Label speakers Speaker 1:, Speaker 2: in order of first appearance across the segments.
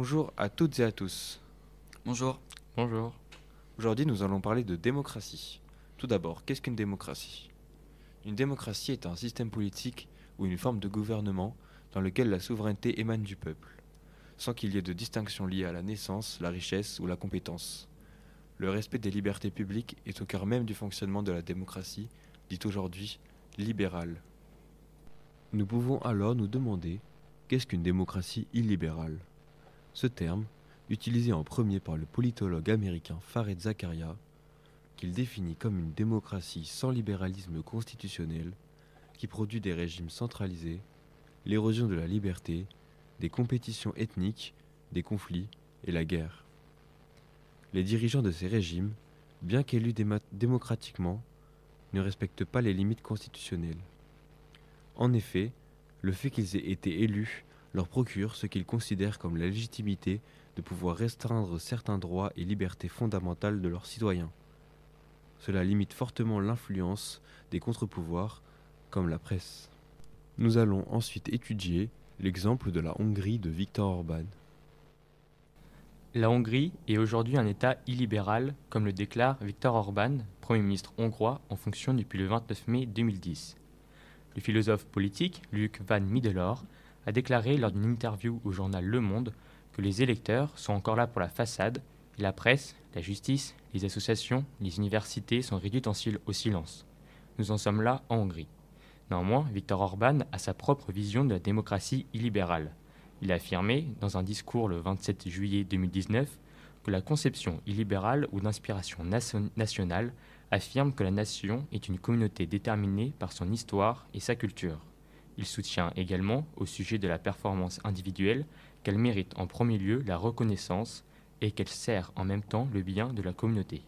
Speaker 1: Bonjour à toutes et à tous.
Speaker 2: Bonjour.
Speaker 3: Bonjour.
Speaker 1: Aujourd'hui, nous allons parler de démocratie. Tout d'abord, qu'est-ce qu'une démocratie ? Une démocratie est un système politique ou une forme de gouvernement dans lequel la souveraineté émane du peuple, sans qu'il y ait de distinction liée à la naissance, la richesse ou la compétence. Le respect des libertés publiques est au cœur même du fonctionnement de la démocratie, dite aujourd'hui libérale. Nous pouvons alors nous demander qu'est-ce qu'une démocratie illibérale ? Ce terme, utilisé en premier par le politologue américain Fareed Zakaria, qu'il définit comme une démocratie sans libéralisme constitutionnel, qui produit des régimes centralisés, l'érosion de la liberté, des compétitions ethniques, des conflits et la guerre. Les dirigeants de ces régimes, bien qu'élus démocratiquement, ne respectent pas les limites constitutionnelles. En effet, le fait qu'ils aient été élus leur procure ce qu'ils considèrent comme la légitimité de pouvoir restreindre certains droits et libertés fondamentales de leurs citoyens. Cela limite fortement l'influence des contre-pouvoirs, comme la presse. Nous allons ensuite étudier l'exemple de la Hongrie de Viktor Orban.
Speaker 3: La Hongrie est aujourd'hui un État illibéral, comme le déclare Viktor Orban, Premier ministre hongrois en fonction depuis le 29 mai 2010. Le philosophe politique Luc Van Middelhoor a déclaré lors d'une interview au journal Le Monde que les électeurs sont encore là pour la façade et la presse, la justice, les associations, les universités sont réduites au silence. Nous en sommes là en Hongrie. Néanmoins, Viktor Orban a sa propre vision de la démocratie illibérale. Il a affirmé, dans un discours le 27 juillet 2019, que la conception illibérale ou d'inspiration nationale affirme que la nation est une communauté déterminée par son histoire et sa culture. Il soutient également, au sujet de la performance individuelle, qu'elle mérite en premier lieu la reconnaissance et qu'elle sert en même temps le bien de la communauté.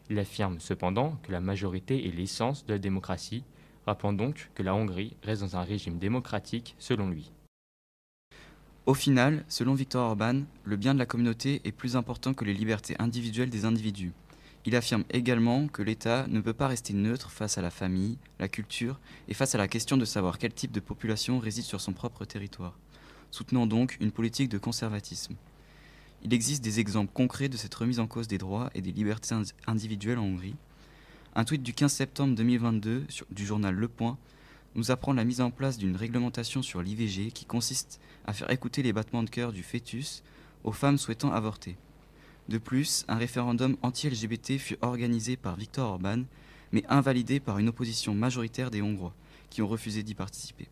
Speaker 3: Il affirme cependant que la majorité est l'essence de la démocratie, rappelant donc que la Hongrie reste dans un régime démocratique selon lui.
Speaker 2: Au final, selon Viktor Orban, le bien de la communauté est plus important que les libertés individuelles des individus. Il affirme également que l'État ne peut pas rester neutre face à la famille, la culture et face à la question de savoir quel type de population réside sur son propre territoire, soutenant donc une politique de conservatisme. Il existe des exemples concrets de cette remise en cause des droits et des libertés individuelles en Hongrie. Un tweet du 15 septembre 2022 du journal Le Point nous apprend la mise en place d'une réglementation sur l'IVG qui consiste à faire écouter les battements de cœur du fœtus aux femmes souhaitant avorter. De plus, un référendum anti-LGBT fut organisé par Viktor Orban, mais invalidé par une opposition majoritaire des Hongrois, qui ont refusé d'y participer.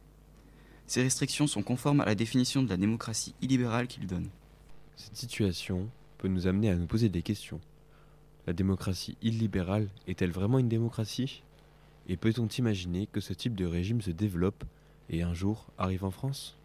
Speaker 2: Ces restrictions sont conformes à la définition de la démocratie illibérale qu'il donne.
Speaker 1: Cette situation peut nous amener à nous poser des questions. La démocratie illibérale est-elle vraiment une démocratie ? Et peut-on imaginer que ce type de régime se développe et un jour arrive en France ?